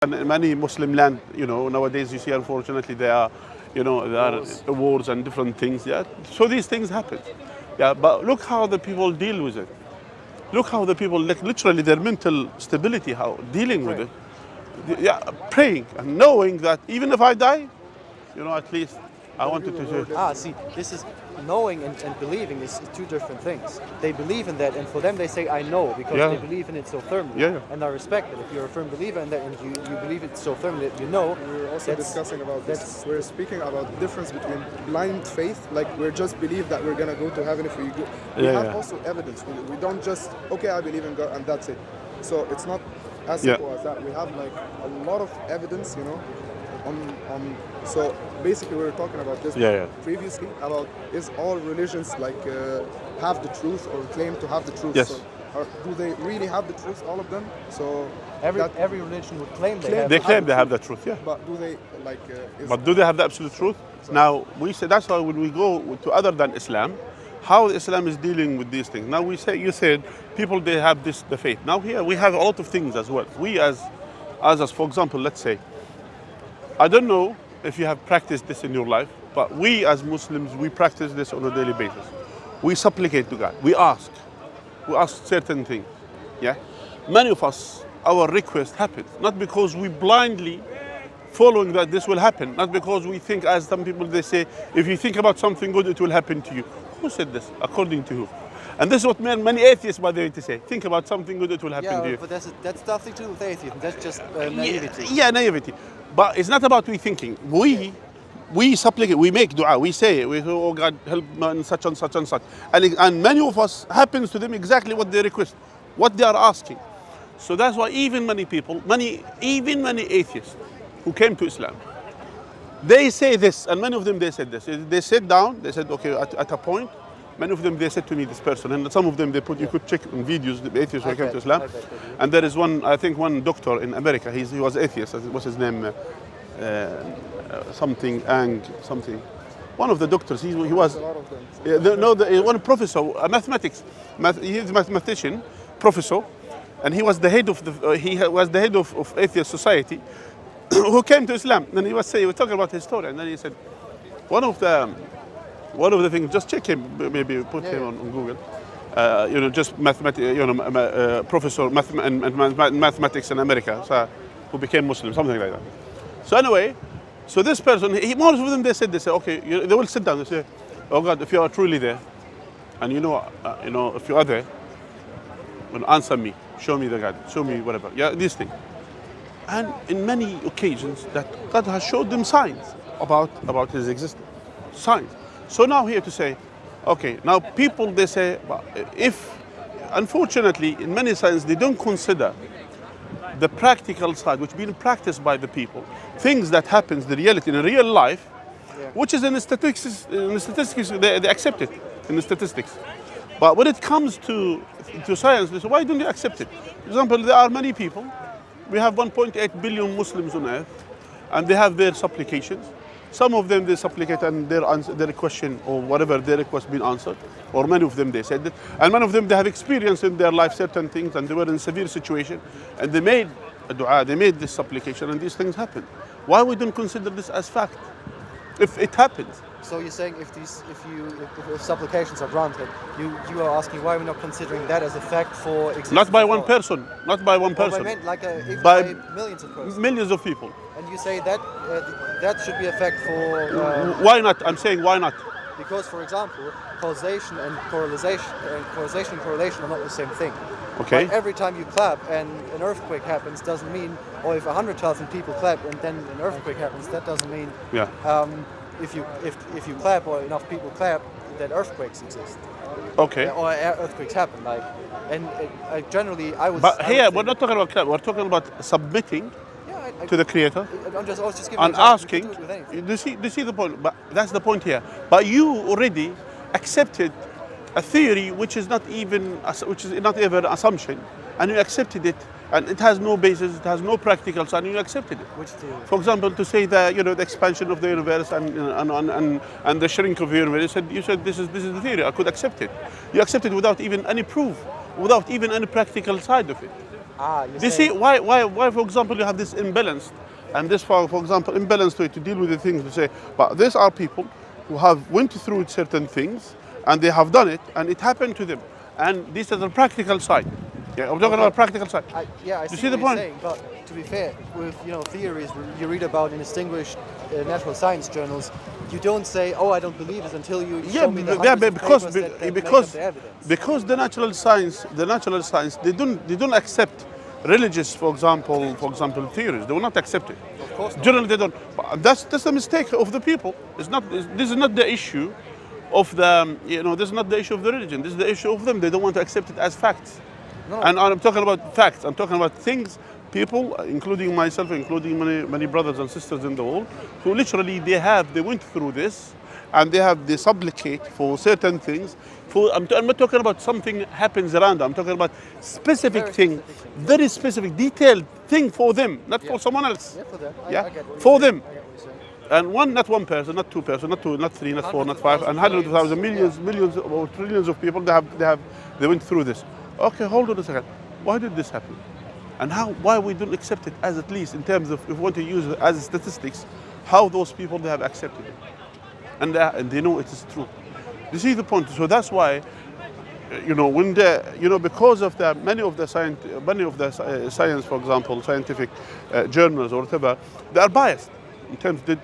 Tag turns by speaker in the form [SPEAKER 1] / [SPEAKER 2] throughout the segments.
[SPEAKER 1] And many Muslim land, nowadays you see, unfortunately, there are wars and different things. Yeah, so these things happen. Yeah, but look how the people deal with it. Look how the people, like literally, their mental stability, how dealing with it. Yeah, praying and knowing that even if I die, at least I wanted to.
[SPEAKER 2] See, this is knowing and believing is two different things. They believe in that, and for them they say, I know, because
[SPEAKER 1] Yeah.
[SPEAKER 2] they believe in it so firmly.
[SPEAKER 1] Yeah.
[SPEAKER 2] And I respect it. If you're a firm believer in that and you believe it so firmly that you know,
[SPEAKER 3] We're also
[SPEAKER 2] that's-
[SPEAKER 3] discussing about this.
[SPEAKER 2] that's-
[SPEAKER 3] We're speaking about the difference between blind faith, like we're just believe that we're gonna go to heaven if we go. We
[SPEAKER 1] Yeah,
[SPEAKER 3] have
[SPEAKER 1] yeah.
[SPEAKER 3] also evidence. We don't just I believe in God and that's it. So it's not as
[SPEAKER 1] Yeah.
[SPEAKER 3] simple as that. We have like a lot of evidence, on. So basically, we were talking about this
[SPEAKER 1] Yeah, yeah.
[SPEAKER 3] previously about is all religions have the truth or claim to have the truth.
[SPEAKER 1] Yes.
[SPEAKER 3] So, do they really have the truth, all of them? So
[SPEAKER 2] every religion would claim they have.
[SPEAKER 1] They claim they have the truth. Yeah.
[SPEAKER 3] But do they
[SPEAKER 1] But do they have the absolute truth? Now, we say that's why when we go to other than Islam, how Islam is dealing with these things. Now, you said people, they have the faith. Now, here we have a lot of things as well. We as for example, let's say, I don't know if you have practiced this in your life, but we as Muslims, we practice this on a daily basis. We supplicate to God. We ask certain things. Yeah? Many of us, our request happens, not because we blindly following that this will happen, not because we think, as some people they say, if you think about something good, it will happen to you. Who said this? According to who? And this is what many atheists, by the way, to say. Think about something good, it will happen to you.
[SPEAKER 2] But that's nothing to do with atheism. That's just naivety.
[SPEAKER 1] Yeah, naivety. But it's not about we thinking. We supplicate, we make dua, we say, oh God, help man such and such and such. And many of us happens to them exactly what they request, what they are asking. So that's why even many people, even many atheists who came to Islam, they say this, and many of them they said this. They sat down, they said, okay, at a point, many of them they said to me, this person, and some of them they put, you could check in videos, the atheists who came to Islam. And there is one doctor in America, he was atheist, what's his name? Something. One of the doctors, he was,
[SPEAKER 3] a lot of them.
[SPEAKER 1] one professor, mathematics, he's a mathematician, professor, and he was the head of atheist society, who came to Islam. And he was talking about his story, and then he said, one of the things, just check him, maybe put him on Google. Just mathematics, professor mathematics in America, so, who became Muslim, something like that. So anyway, so this person, most of them they say, okay, they will sit down. They say, oh God, if you are truly there, and if you are there, answer me, show me the God, show me whatever. Yeah, these things. And in many occasions, that God has showed them signs about His existence, signs. So now here to say, okay, now people they say, if unfortunately in many signs they don't consider the practical side, which being practiced by the people, things that happens, the reality in real life, which is in the statistics, they accept it in the statistics. But when it comes to science, they say, why don't you accept it? For example, there are many people. We have 1.8 billion Muslims on earth, and they have their supplications. Some of them they supplicate and their question or whatever their request been answered, or many of them they said it, and many of them they have experienced in their life certain things, and they were in severe situation, and they made a dua, they made this supplication, and these things happen. Why we don't consider this as fact if it happens?
[SPEAKER 2] So you're saying if supplications are granted, you are asking why we're not considering that as a fact for existence?
[SPEAKER 1] Not by one person, not by one
[SPEAKER 2] Well,
[SPEAKER 1] person,
[SPEAKER 2] I meant like even
[SPEAKER 1] by
[SPEAKER 2] by millions of persons.
[SPEAKER 1] millions of people.
[SPEAKER 2] And you say that that should be a fact for
[SPEAKER 1] Why not? I'm saying why not?
[SPEAKER 2] because, for example, causation and correlation are not the same thing.
[SPEAKER 1] Okay.
[SPEAKER 2] Like every time you clap and an earthquake happens doesn't mean, or if 100,000 people clap and then an earthquake happens, that doesn't mean.
[SPEAKER 1] Yeah.
[SPEAKER 2] If you clap or enough people clap, that earthquakes exist.
[SPEAKER 1] Okay.
[SPEAKER 2] Or earthquakes happen. Generally I would.
[SPEAKER 1] But
[SPEAKER 2] I would
[SPEAKER 1] here
[SPEAKER 2] think
[SPEAKER 1] we're not talking about clap. We're talking about submitting
[SPEAKER 2] yeah,
[SPEAKER 1] to the Creator.
[SPEAKER 2] I was just giving
[SPEAKER 1] And
[SPEAKER 2] an example.
[SPEAKER 1] asking,
[SPEAKER 2] You could do it with anything.
[SPEAKER 1] do you see the point? But that's the point here. But you already accepted a theory which is not even an assumption, and you accepted it, and it has no basis, it has no practical side, and you accepted it.
[SPEAKER 2] Which theory?
[SPEAKER 1] For example, to say that the expansion of the universe and the shrink of the universe, you said this is the theory. I could accept it. You accept it without even any proof, without even any practical side of it. Do you see why, for example, you have this imbalance, and this, for example, imbalanced way to deal with the things to say, but these are people who have went through certain things, and they have done it, and it happened to them, and this is the practical side. Yeah, I'm talking about practical side.
[SPEAKER 2] I
[SPEAKER 1] You
[SPEAKER 2] see
[SPEAKER 1] see the
[SPEAKER 2] what you're
[SPEAKER 1] point?
[SPEAKER 2] saying, but to be fair, with theories you read about in distinguished natural science journals, you don't say, "Oh, I don't believe this," until you show me the hundreds of papers that make up the evidence.
[SPEAKER 1] Because the natural science, they don't accept religious, for example, theories. They will not accept it.
[SPEAKER 2] Of course not.
[SPEAKER 1] Generally, they don't. But that's the mistake of the people. This is not the issue of the this is not the issue of the religion. This is the issue of them. They don't want to accept it as facts.
[SPEAKER 2] No.
[SPEAKER 1] And I'm talking about facts. I'm talking about things, people, including myself, including many brothers and sisters in the world, who literally they went through this, and they supplicate for certain things. I'm not talking about something happens around. I'm talking about specific
[SPEAKER 2] Very
[SPEAKER 1] thing,
[SPEAKER 2] specific thing.
[SPEAKER 1] very specific, detailed thing for them, not for someone else.
[SPEAKER 2] Yeah, for them.
[SPEAKER 1] Yeah,
[SPEAKER 2] I get what
[SPEAKER 1] for
[SPEAKER 2] you're saying.
[SPEAKER 1] them.
[SPEAKER 2] I get what you're saying.
[SPEAKER 1] And not one person, not two person, not two, not three, not four, not
[SPEAKER 2] Hundreds of
[SPEAKER 1] five,
[SPEAKER 2] thousands,
[SPEAKER 1] and hundreds of thousands,
[SPEAKER 2] millions,
[SPEAKER 1] millions or trillions of people. They went through this. Okay, hold on a second. Why did this happen? And why we don't accept it as, at least in terms of, if we want to use it as statistics, how those people they have accepted it, and they know it is true. You see the point. So that's why, when because of many of the science, for example, scientific journals or whatever, they are biased in terms they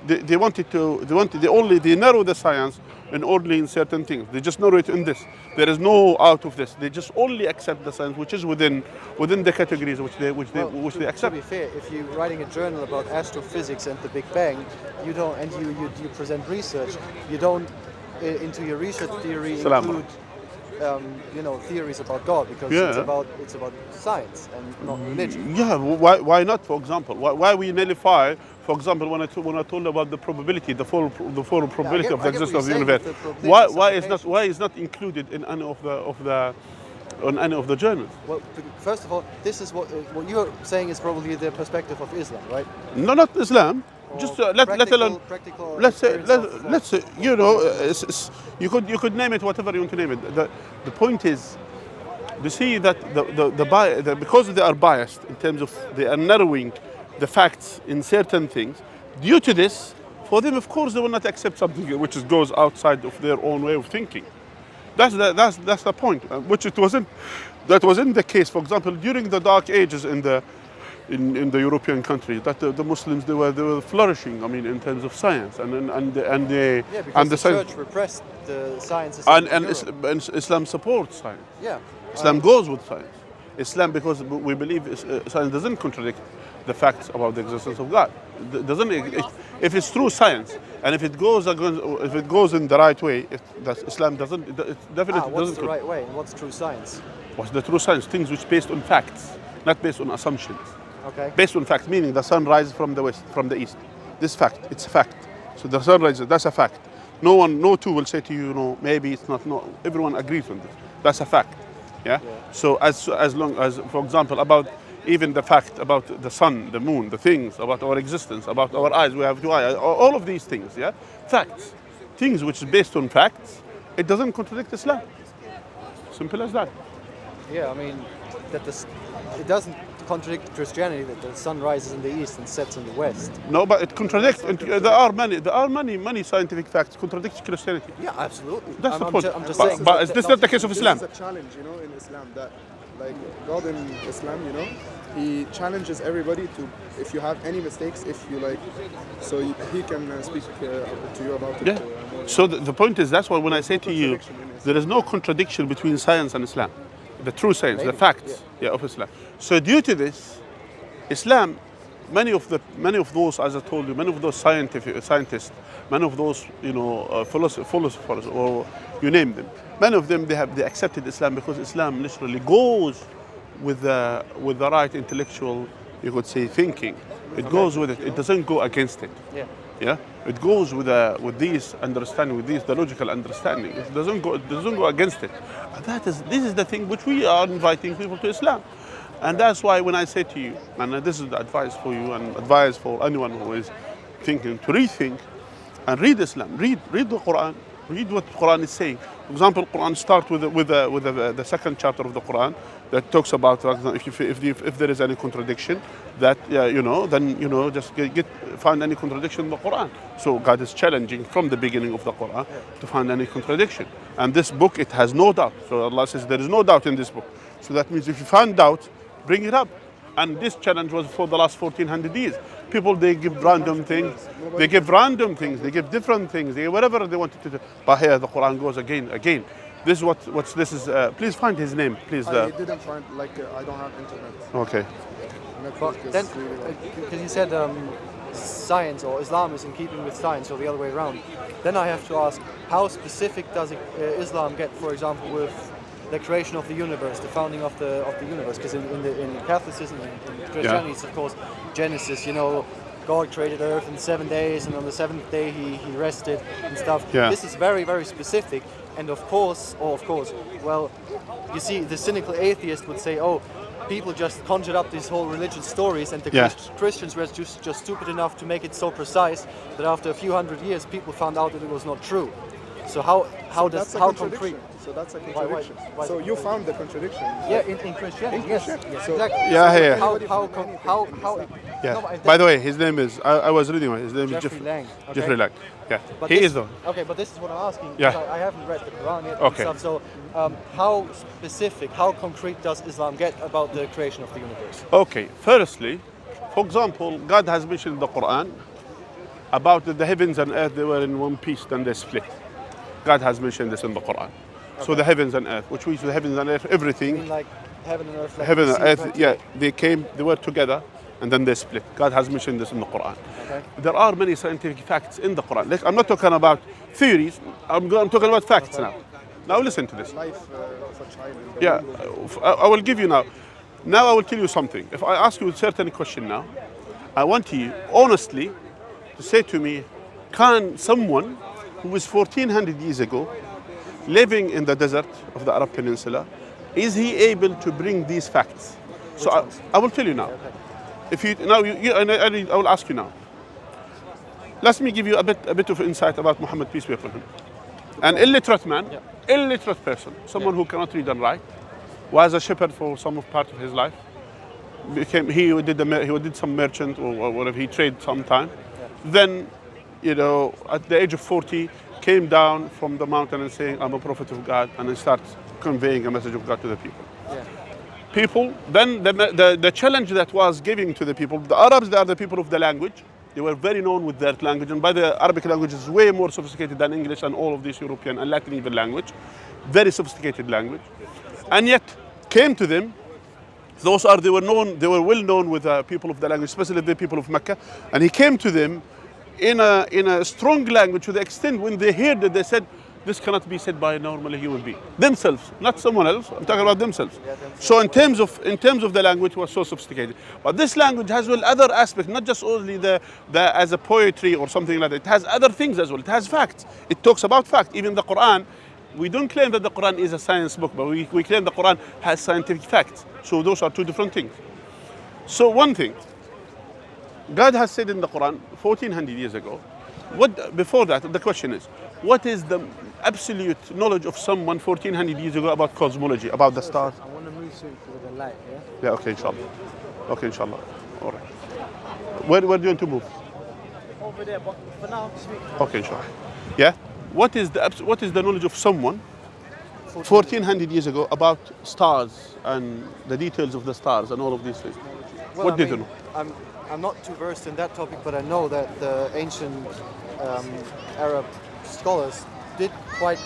[SPEAKER 1] narrow the science and only in certain things. They just narrow it in this. There is no out of this. They just only accept the science which is within the categories which they
[SPEAKER 2] To
[SPEAKER 1] accept.
[SPEAKER 2] be fair, if you're writing a journal about astrophysics and the Big Bang, you don't, and you present research, you don't into your research theory
[SPEAKER 1] Salam.
[SPEAKER 2] include theories about God, because
[SPEAKER 1] Yeah.
[SPEAKER 2] it's about science and not religion.
[SPEAKER 1] Yeah, why not? For example, why we nullify? For example, when I told about the probability, the full probability of the
[SPEAKER 2] I get what
[SPEAKER 1] existence
[SPEAKER 2] you're
[SPEAKER 1] of the
[SPEAKER 2] saying
[SPEAKER 1] universe,
[SPEAKER 2] with the probability
[SPEAKER 1] why is not included in any of the journals?
[SPEAKER 2] Well, first of all, this is what you're saying is probably the perspective of Islam, right?
[SPEAKER 1] No, not Islam.
[SPEAKER 2] Or
[SPEAKER 1] Just let alone.
[SPEAKER 2] practical
[SPEAKER 1] Let's say
[SPEAKER 2] experience of,
[SPEAKER 1] you could name it whatever you want to name it. The point is, you see that because they are biased in terms of they are narrowing the facts in certain things. Due to this, for them, of course, they will not accept something which goes outside of their own way of thinking. That's the point. Which that wasn't the case. For example, during the Dark Ages in the European countries, that the Muslims they were flourishing. I mean, in terms of science and the
[SPEAKER 2] because the
[SPEAKER 1] science.
[SPEAKER 2] church repressed the sciences
[SPEAKER 1] And,
[SPEAKER 2] in
[SPEAKER 1] and,
[SPEAKER 2] Europe.
[SPEAKER 1] Islam supports science.
[SPEAKER 2] Yeah.
[SPEAKER 1] Islam goes with science. Islam, because we believe science doesn't contradict the facts about the existence of God. If it's true science, and if it goes in the right way, Islam doesn't. It definitely
[SPEAKER 2] What's
[SPEAKER 1] doesn't.
[SPEAKER 2] the right way and what's true science?
[SPEAKER 1] What's the true science? Things which based on facts, not based on assumptions.
[SPEAKER 2] Okay.
[SPEAKER 1] Based on facts, meaning the sun rises from the east. This fact, it's a fact. So the sun rises, that's a fact. No two will say to you, maybe it's not. No, everyone agrees on this. That's a fact. Yeah. So as long as, for example, about even the fact about the sun, the moon, the things about our existence, about our eyes, we have two eyes. All of these things, yeah, facts, things which is based on facts. It doesn't contradict Islam. Simple as that.
[SPEAKER 2] Yeah, I mean it doesn't contradict Christianity that the sun rises in the east and sets in the west.
[SPEAKER 1] No, but it contradicts. There are many scientific facts contradict Christianity.
[SPEAKER 2] Yeah, absolutely.
[SPEAKER 1] That's the point.
[SPEAKER 2] I'm just
[SPEAKER 1] But-
[SPEAKER 2] saying.
[SPEAKER 1] but is this not the case of Islam?
[SPEAKER 3] This is a challenge, in Islam, that like God in Islam, He challenges everybody to, if you have any mistakes, so He can speak to you about it.
[SPEAKER 1] Yeah. So the point is, that's why when I say to you, there is no contradiction between science and Islam, the true science, the facts, of Islam. So due to this, Islam, many of those, as I told you, many of those scientists, many of those philosophers, or you name them, many of them they accepted Islam because Islam literally goes with the right intellectual, you could say, thinking. It goes with it. It doesn't go against it.
[SPEAKER 2] Yeah.
[SPEAKER 1] Yeah, it goes with this understanding, the logical understanding. It doesn't go against it. And this is the thing which we are inviting people to Islam, and that's why when I say to you, and this is the advice for you and advice for anyone who is thinking to rethink and read Islam, read the Quran, Read what the Quran is saying. For example, the Quran starts with the second chapter of the Quran that talks about, for example, if there is any contradiction, that then just find any contradiction in the Quran. So God is challenging from the beginning of the Quran to find any contradiction. And this book, it has no doubt. So Allah says there is no doubt in this book. So that means if you find doubt, bring it up. And this challenge was for the last 1400 years. People, they give random things. They give random things. They give different things. They whatever they wanted to do. But here the Quran goes again. This is what's this is. Please find his name, please.
[SPEAKER 3] I didn't find, I don't have internet.
[SPEAKER 1] Okay.
[SPEAKER 2] But then, because you said science or Islam is in keeping with science, or the other way around, then I have to ask, how specific does Islam get, for example, with the creation of the universe, the founding of the universe? Because in Catholicism and in Christianity, it's of course Genesis. God created Earth in 7 days, and on the seventh day he rested and stuff.
[SPEAKER 1] Yeah.
[SPEAKER 2] This is very, very specific. And of course, well, you see, the cynical atheist would say, oh, people just conjured up these whole religious stories, and the Christians were just stupid enough to make it so precise that after a few hundred years, people found out that it was not true. So how concrete?
[SPEAKER 3] So that's a contradiction.
[SPEAKER 2] Why
[SPEAKER 3] so you found the contradiction.
[SPEAKER 2] Yeah, in Christianity. Yes,
[SPEAKER 3] So
[SPEAKER 2] exactly.
[SPEAKER 1] Yeah,
[SPEAKER 2] How?
[SPEAKER 1] Yeah.
[SPEAKER 2] No, but
[SPEAKER 1] By the way, his name is. I was reading it. His name is
[SPEAKER 2] Jeffrey Lang. Okay.
[SPEAKER 1] Jeffrey Lang. Yeah.
[SPEAKER 2] But
[SPEAKER 1] He
[SPEAKER 2] this-
[SPEAKER 1] is though.
[SPEAKER 2] Okay, but this is what I'm asking.
[SPEAKER 1] Yeah.
[SPEAKER 2] Because I haven't read the Quran yet.
[SPEAKER 1] Okay.
[SPEAKER 2] And stuff, so how specific, how concrete does Islam get about the creation of the universe?
[SPEAKER 1] Okay. Firstly, for example, God has mentioned in the Quran about the heavens and earth. They were in one piece, then they split. God has mentioned this in the Quran. So the heavens and earth, which means the heavens and earth,
[SPEAKER 2] I
[SPEAKER 1] everything.
[SPEAKER 2] mean, like heaven and earth. Like
[SPEAKER 1] Heaven
[SPEAKER 2] the
[SPEAKER 1] and
[SPEAKER 2] sea
[SPEAKER 1] earth,
[SPEAKER 2] right?
[SPEAKER 1] yeah, they were together and then they split. God has mentioned this in the Quran.
[SPEAKER 2] Okay.
[SPEAKER 1] There are many scientific facts in the Quran. Like, I'm not talking about theories, I'm talking about facts now. Now listen to this.
[SPEAKER 3] Life of a child. in the
[SPEAKER 1] Yeah,
[SPEAKER 3] womb.
[SPEAKER 1] I will give you now. Now I will tell you something. If I ask you a certain question now, I want you honestly to say to me, can someone who was 1400 years ago living in the desert of the Arab Peninsula, is he able to bring these facts? So I will tell you now. If you now, I will ask you now. Let me give you a bit of insight about Muhammad, peace be upon him. An illiterate man, illiterate person, someone who cannot read and write, was a shepherd for some part of his life. He did some merchant or whatever, he traded sometime. Then, at the age of 40, came down from the mountain and saying, I'm a prophet of God, and then starts conveying a message of God to the people.
[SPEAKER 2] Yeah.
[SPEAKER 1] People, then the challenge that was giving to the people, the Arabs, they are the people of the language. They were very known with their language, and by the Arabic language is way more sophisticated than English and all of these European and Latin even language. Very sophisticated language. And yet, came to them, they were well known with the people of the language, especially the people of Mecca, and he came to them in a strong language to the extent when they heard it, they said, this cannot be said by a normal human being. Themselves, not someone else. I'm talking about themselves. So in terms of the language, it was so sophisticated. But this language has other aspects, not just only the as a poetry or something like that. It has other things as well. It has facts. It talks about facts. Even the Quran, we don't claim that the Quran is a science book, but we claim the Quran has scientific facts. So those are two different things. So one thing, God has said in the Quran 1400 years ago. Before that, the question is, what is the absolute knowledge of someone 1400 years ago about cosmology, about the stars?
[SPEAKER 4] I want to move soon to the light, yeah?
[SPEAKER 1] Yeah, okay, inshallah. Okay, inshallah. All right. Where do you want to move?
[SPEAKER 4] Over there, but for now, speak.
[SPEAKER 1] Okay, inshallah. Yeah? What is the knowledge of someone 1400 years ago about stars and the details of the stars and all of these things?
[SPEAKER 2] Well,
[SPEAKER 1] What did you know?
[SPEAKER 2] I'm not too versed in that topic, but I know that the ancient Arab scholars did quite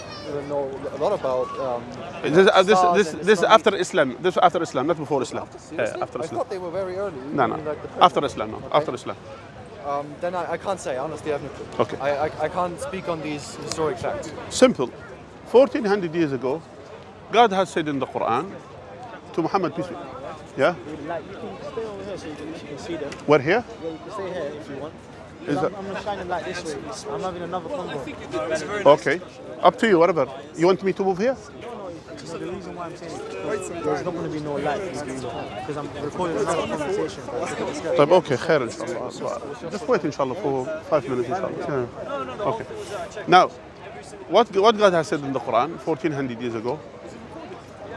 [SPEAKER 2] know a lot lot about.
[SPEAKER 1] This is after Islam. This is after Islam, not before Islam.
[SPEAKER 2] Seriously?
[SPEAKER 1] After
[SPEAKER 2] I
[SPEAKER 1] Islam.
[SPEAKER 2] thought they were very early.
[SPEAKER 1] No,
[SPEAKER 2] I mean,
[SPEAKER 1] no.
[SPEAKER 2] like the
[SPEAKER 1] After
[SPEAKER 2] present.
[SPEAKER 1] Islam, no.
[SPEAKER 2] Okay.
[SPEAKER 1] After Islam.
[SPEAKER 2] Then I can't say. Honestly, I have no clue.
[SPEAKER 1] Okay.
[SPEAKER 2] I can't speak on these historic facts.
[SPEAKER 1] Simple. 1400 years ago, God has said in the Quran to Muhammad, peace be upon him. Yeah?
[SPEAKER 4] Like, you can stay over here so you can see them.
[SPEAKER 1] We're here?
[SPEAKER 4] Yeah, you can stay here if you want.
[SPEAKER 1] Is
[SPEAKER 4] I'm
[SPEAKER 1] that-
[SPEAKER 4] going to shine them like this way. I'm having another convo.
[SPEAKER 1] Okay. Up to you, whatever. You want me to move here?
[SPEAKER 4] So the reason why I'm saying it is because there's not going to be no light because I'm recording another conversation.
[SPEAKER 1] طيب okay, خير إن شاء الله. Just wait إن شاء الله for 5 minutes إن شاء الله. Yeah. Okay. Now, what God has said in the Quran 1400 years ago,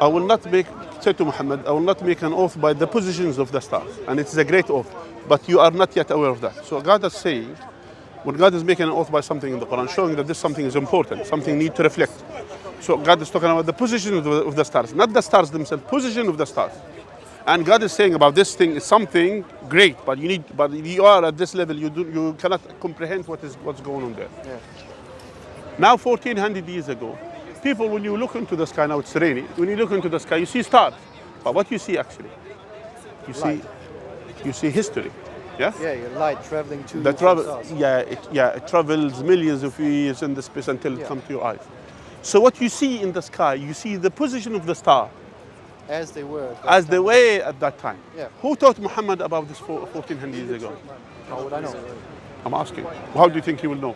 [SPEAKER 1] I will not make, said to Muhammad, I will not make an oath by the positions of the stars. And it is a great oath, but you are not yet aware of that. So God is saying, when God is making an oath by something in the Quran, showing that this something is important, something need to reflect. So God is talking about the position of the stars, not the stars themselves, position of the stars. And God is saying about this thing is something great, but you are at this level, you cannot comprehend what's going on there.
[SPEAKER 2] Yeah.
[SPEAKER 1] Now 1400 years ago, people, when you look into the sky, now it's rainy, when you look into the sky, you see stars. But what you see actually? You see history. Yeah?
[SPEAKER 2] Yeah, your light traveling to
[SPEAKER 1] The
[SPEAKER 2] you from
[SPEAKER 1] travel,
[SPEAKER 2] stars.
[SPEAKER 1] it travels millions of years in the space until it comes to your eyes. So what you see in the sky, you see the position of the star
[SPEAKER 2] As they were. at that
[SPEAKER 1] as they
[SPEAKER 2] time.
[SPEAKER 1] were at that time.
[SPEAKER 2] Yeah.
[SPEAKER 1] Who taught Muhammad about this 1400 years ago?
[SPEAKER 2] How would I know?
[SPEAKER 1] I'm asking. How do you think he will know?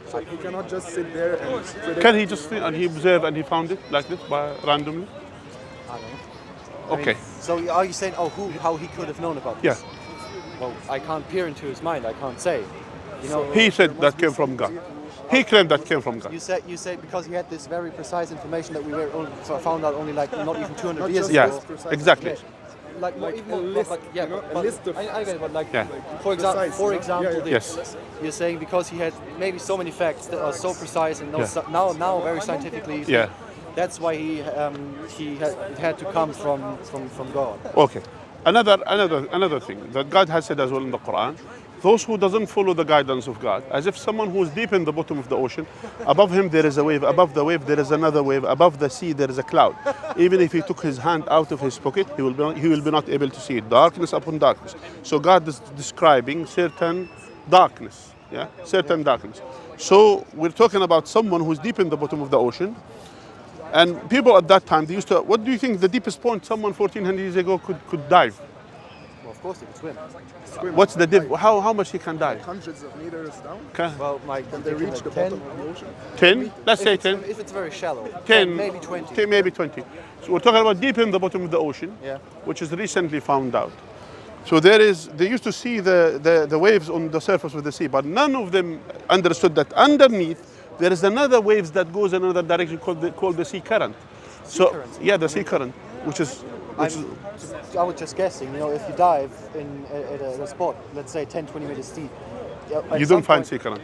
[SPEAKER 3] So he cannot just sit there and predict.
[SPEAKER 1] Can he just and he observed and he found it like this by randomly?
[SPEAKER 2] I don't know.
[SPEAKER 1] Okay.
[SPEAKER 2] So are you saying, how he could have known about
[SPEAKER 1] Yeah.
[SPEAKER 2] this? Well, I can't peer into his mind. I can't say. You know,
[SPEAKER 1] He said that came from God. He claimed that came from God.
[SPEAKER 2] you said because he had this very precise information that we were found out only like not even 200
[SPEAKER 3] Not
[SPEAKER 2] years
[SPEAKER 3] just
[SPEAKER 1] Yeah,
[SPEAKER 2] ago.
[SPEAKER 3] precise
[SPEAKER 1] exactly.
[SPEAKER 3] information.
[SPEAKER 2] Like, not
[SPEAKER 3] Like
[SPEAKER 2] even
[SPEAKER 3] a list,
[SPEAKER 2] but, yeah,
[SPEAKER 3] you know,
[SPEAKER 2] but
[SPEAKER 3] a list of-
[SPEAKER 2] I get it, but like
[SPEAKER 1] Yeah.
[SPEAKER 3] Precise,
[SPEAKER 2] for
[SPEAKER 3] yeah.
[SPEAKER 2] example,
[SPEAKER 3] Yeah, yeah.
[SPEAKER 2] this.
[SPEAKER 1] Yes.
[SPEAKER 2] You're saying because he had maybe so many facts that are so precise and
[SPEAKER 1] Yeah.
[SPEAKER 2] now very scientifically.
[SPEAKER 1] Yeah.
[SPEAKER 2] That's why he had to come from God.
[SPEAKER 1] Okay. Another thing that God has said as well in the Quran, those who doesn't follow the guidance of God, as if someone who is deep in the bottom of the ocean, above him there is a wave, above the wave there is another wave, above the sea there is a cloud. Even if he took his hand out of his pocket, he will be not able to see it. Darkness upon darkness. So God is describing certain darkness, yeah, certain darkness. So we're talking about someone who's deep in the bottom of the ocean. And people at that time, they used to, what do you think the deepest point someone 1400 years ago could dive?
[SPEAKER 2] Well, of course, he could swim.
[SPEAKER 3] Swim
[SPEAKER 1] What's the
[SPEAKER 3] like
[SPEAKER 1] how much he can dive?
[SPEAKER 3] hundreds of meters down.
[SPEAKER 1] Okay.
[SPEAKER 2] Well, like
[SPEAKER 3] When they reach the
[SPEAKER 2] 10,
[SPEAKER 3] bottom of the ocean.
[SPEAKER 1] 10? Let's say 10.
[SPEAKER 2] If it's very shallow,
[SPEAKER 1] 10,
[SPEAKER 2] maybe 20.
[SPEAKER 1] 10, maybe 20. So we're talking about deep in the bottom of the ocean,
[SPEAKER 2] Yeah.
[SPEAKER 1] which is recently found out. So they used to see the waves on the surface of the sea, but none of them understood that underneath there is another waves that goes in another direction called the sea current. So
[SPEAKER 2] current?
[SPEAKER 1] yeah, the sea current, which is
[SPEAKER 2] I was just guessing, you know, if you dive at a spot, let's say 10, 20 meters deep, at
[SPEAKER 1] you
[SPEAKER 2] some
[SPEAKER 1] don't find
[SPEAKER 2] point-
[SPEAKER 1] sea current.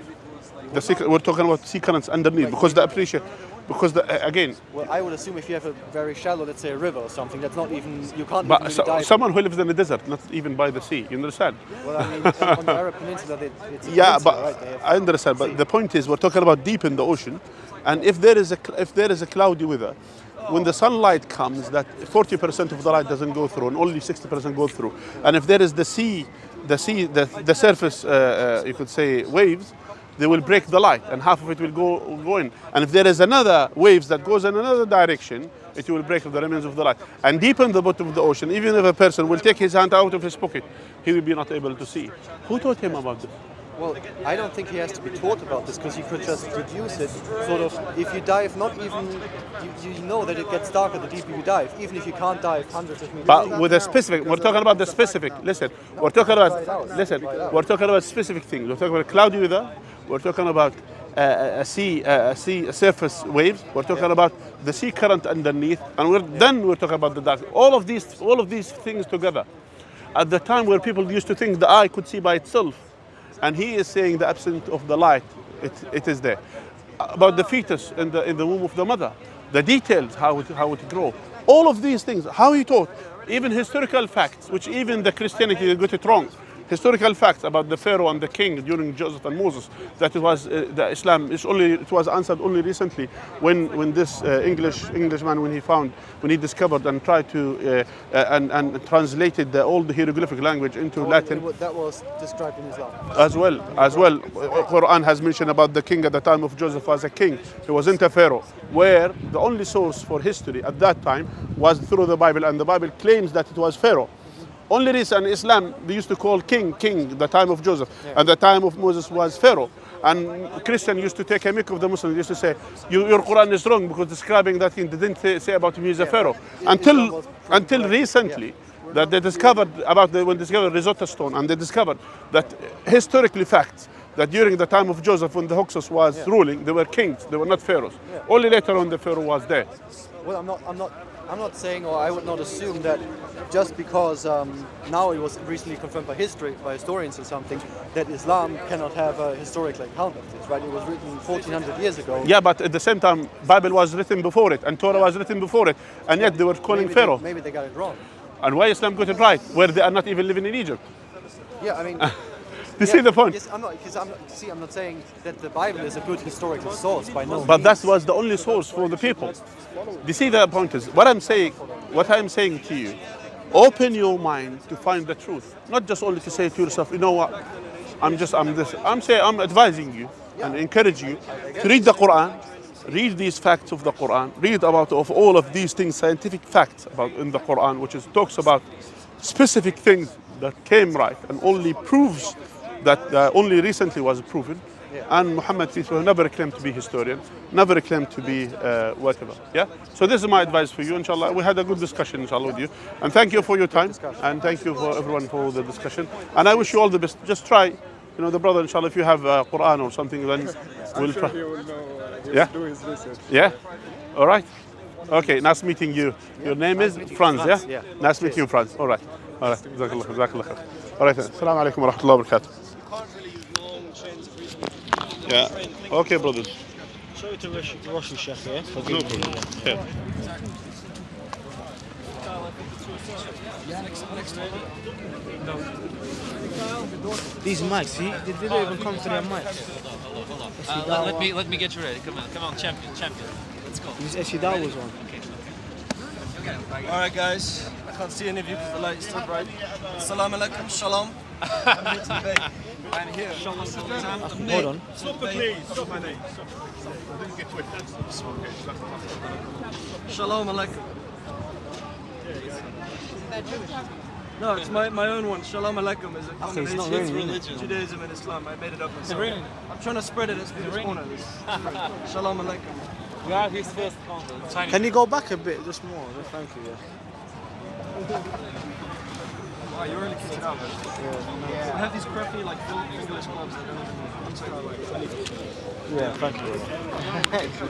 [SPEAKER 1] We're talking about sea currents underneath because again,
[SPEAKER 2] Well, I would assume if you have a very shallow, let's say a river or something, that's not even, you can't even
[SPEAKER 1] but
[SPEAKER 2] really dive.
[SPEAKER 1] someone who lives in the desert, not even by the sea, you understand?
[SPEAKER 2] Well, I mean, on the Arab Peninsula, it's a
[SPEAKER 1] Yeah,
[SPEAKER 2] peninsula,
[SPEAKER 1] but
[SPEAKER 2] right? They have-
[SPEAKER 1] I understand. But the point is, we're talking about deep in the ocean, and if there is a cloudy weather, when the sunlight comes, that 40% of the light doesn't go through, and only 60% go through. And if there is the surface, you could say waves, they will break the light, and half of it will go in. And if there is another waves that goes in another direction, it will break the remains of the light. And deep in the bottom of the ocean, even if a person will take his hand out of his pocket, he will be not able to see. Who taught him about this?
[SPEAKER 2] Well, I don't think he has to be taught about this because he could just deduce it. Sort of, if you dive, not even you know that it gets darker the deeper you dive, even if you can't dive hundreds of meters.
[SPEAKER 1] But with a specific, we're talking about the specific. Listen, we're talking about specific things. We're talking about cloudy weather. We're talking about a surface waves. We're talking about the sea current underneath, and we're talking about the dark. All of these things together. At the time where people used to think the eye could see by itself, and he is saying the absence of the light, it is there. About the fetus in the womb of the mother, the details, how it grow. All of these things, how he taught, even historical facts, which even the Christianity got it wrong. Historical facts about the Pharaoh and the king during Joseph and Moses, that it was the Islam it was answered only recently when this Englishman when he discovered and tried to and translated the old hieroglyphic language into Latin.
[SPEAKER 2] That was described in Islam.
[SPEAKER 1] As well, Quran has mentioned about the king at the time of Joseph as a king. He wasn't a pharaoh, where the only source for history at that time was through the Bible, and the Bible claims that it was Pharaoh. Only reason Islam, they used to call king, the time of Joseph, and the time of Moses was Pharaoh. And Christian used to take a mick of the Muslims, used to say, your Quran is wrong because describing that king, they didn't say about him he's a Pharaoh. Until recently, that they discovered when they discovered Rosetta Stone, and they discovered that historically facts, that during the time of Joseph, when the Hyksos was ruling, they were kings, they were not pharaohs. Only later on the pharaoh was there.
[SPEAKER 2] Well, I'm not saying, or I would not assume that just because now it was recently confirmed by historians or something, that Islam cannot have a historical account of this, right? It was written 1400 years ago.
[SPEAKER 1] Yeah, but at the same time, Bible was written before it, and Torah was written before it, and yet they were calling Pharaoh.
[SPEAKER 2] Maybe they got it wrong.
[SPEAKER 1] And why Islam got it right, where they are not even living in Egypt?
[SPEAKER 2] Yeah, I mean.
[SPEAKER 1] You see the point?
[SPEAKER 2] Yes, I'm not saying that the Bible is a good historical source by no means.
[SPEAKER 1] But that was the only source for the people. You see the point is, what I'm saying to you, open your mind to find the truth. Not just only to say to yourself, you know what, I'm advising you and encouraging you to read the Quran, read these facts of the Quran, read about of all of these things, scientific facts about in the Quran, which talks about specific things that came right and only proves that only recently was proven. And Muhammad peace be upon him, never claimed to be historian, never claimed to be whatever. Yeah. So this is my advice for you. Inshallah, we had a good discussion, inshallah, with you. And thank you for your time. And thank you for everyone for the discussion. And I wish you all the best. Just try, the brother, inshallah, if you have Quran or something, then we'll try.
[SPEAKER 3] He will know. He
[SPEAKER 1] Yeah?
[SPEAKER 3] will do his research.
[SPEAKER 1] Yeah. All right. Okay. Nice meeting you. Your name is Franz. Yeah.
[SPEAKER 2] Yeah.
[SPEAKER 1] Nice meeting you, Franz. All right. All right. Jazakallah. Jazakallah khair. All right. Assalamu alaikum wa rahmatullahi wa barakatuh. Yeah. Okay, brothers.
[SPEAKER 4] Show it to Roshi Sheikh, yeah?
[SPEAKER 1] No problem. Yeah.
[SPEAKER 4] These mics, see? They didn't even come to their mics.
[SPEAKER 5] Let me get you ready. Come on, champion. Let's go.
[SPEAKER 4] This Eshida was one.
[SPEAKER 6] Alright guys, I can't see any of you because the light is too bright. Assalamu alaikum, shalom. I'm here today. I'm here.
[SPEAKER 4] Hold on.
[SPEAKER 6] Shalom alaikum. No, it's my own one. Shalom alaikum is a combination
[SPEAKER 4] not
[SPEAKER 6] of
[SPEAKER 4] raining,
[SPEAKER 6] religion, Judaism and Islam. I made it up myself. I'm trying to spread it as big as corner. Shalom alaikum.
[SPEAKER 5] We are his first convert.
[SPEAKER 4] Can you go back a bit, just more? Thank you, yeah.
[SPEAKER 6] Wow, you're really kitchen out, man. I have these crappy like fingerless gloves that don't even
[SPEAKER 4] Yeah, thank you.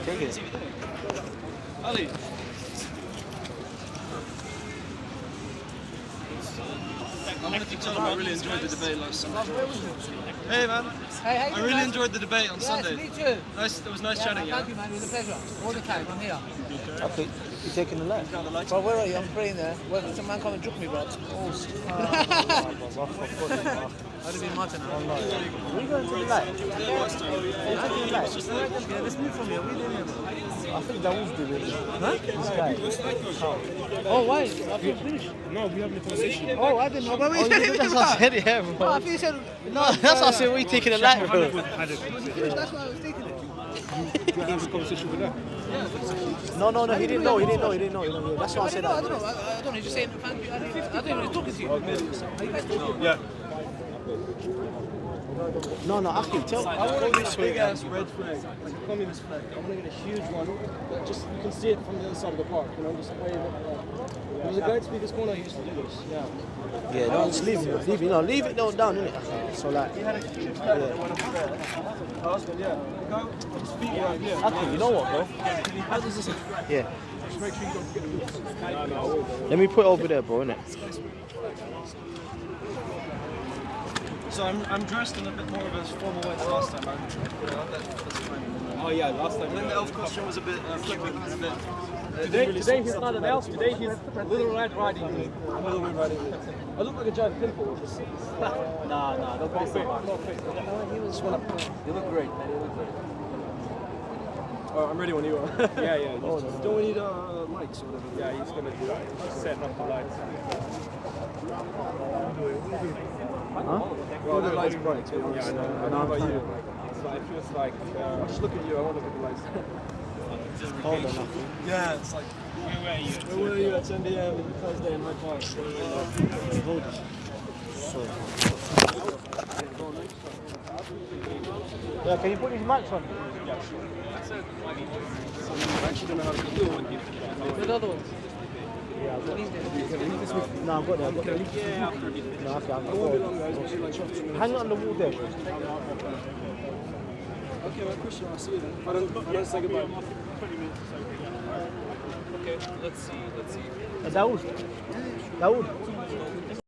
[SPEAKER 4] Take it.
[SPEAKER 6] Ali. I wanted to tell him I really enjoyed the debate last Sunday. Hey man, I really enjoyed the debate on Sunday.
[SPEAKER 7] Me too.
[SPEAKER 6] Nice, it was nice chatting, yeah?
[SPEAKER 7] Thank you, man. It was a pleasure. All the time. I'm here.
[SPEAKER 4] Okay, you taking the left?
[SPEAKER 7] Well, where are you? I'm praying there. Well, there's a man come and juke me, bro. Oh, I'd have been mad now.
[SPEAKER 4] Where are you going to the light?
[SPEAKER 7] Yeah, let's move from here. What are you doing here, bro?
[SPEAKER 4] I think that was doing it. Huh? This guy.
[SPEAKER 7] Oh, why? I feel finished.
[SPEAKER 3] No, we have a conversation.
[SPEAKER 7] Oh, I didn't know. But wait,
[SPEAKER 4] That's what I said, yeah,
[SPEAKER 7] Oh,
[SPEAKER 4] bro.
[SPEAKER 7] I feel you said.
[SPEAKER 4] No, that's what I said, where you taking the light, bro?
[SPEAKER 7] That's why I was taking it.
[SPEAKER 4] No, he didn't know. That's what I said.
[SPEAKER 7] I don't know. He's just saying thank you. I didn't know he's talking to you.
[SPEAKER 3] Yeah.
[SPEAKER 4] No, Akhi, tell.
[SPEAKER 6] I want this big ass red flag, like a communist flag. I want to get a huge one. Just you can see it from the other side of the park. Just wave it. There was a guy at Speaker's Corner who used to do this. Yeah.
[SPEAKER 4] Yeah, no, just leave it. Leave it down, innit? So like,
[SPEAKER 6] He had a huge flag that went up there. Husband, yeah. Go speak right here.
[SPEAKER 4] Akhi, you know what, bro?
[SPEAKER 6] How does this?
[SPEAKER 4] Yeah.
[SPEAKER 6] Just make sure you don't get loose.
[SPEAKER 4] Let me put it over there, bro, innit?
[SPEAKER 6] So I'm dressed in a bit more of a formal way than last time. Oh yeah, last time. And then the elf costume was a bit flippant. Today he's not an elf. Today he's Little Red Riding Hood. Little Red Riding Hood. I look like a giant pimple. Nah, don't face it. You look great, man. You look great. Oh, I'm ready when you are. yeah. Don't we need mics or whatever? Yeah, he's gonna do that. Setting up the lights.
[SPEAKER 4] Huh?
[SPEAKER 6] Well, the lights bright. Yeah, I know. I know about you. It feels like. Just look at you. I won't look at the lights.
[SPEAKER 4] Hold on, Akhi.
[SPEAKER 6] Yeah, it's like. Where were you at 10 p.m. in Thursday in Hyde Park?
[SPEAKER 4] Hold on. Yeah, can you put these mics on?
[SPEAKER 6] I'm actually gonna have to do it.
[SPEAKER 7] With other ones.
[SPEAKER 4] Yeah, I've got it. No, I've got it. I've got it.
[SPEAKER 6] Yeah, after a bit.
[SPEAKER 4] No, I've got it. Hang it on the wall there.
[SPEAKER 6] Okay, well, Christian, I'll see you then. I don't say goodbye.
[SPEAKER 5] Okay, let's see.
[SPEAKER 4] Daoud. Daoud.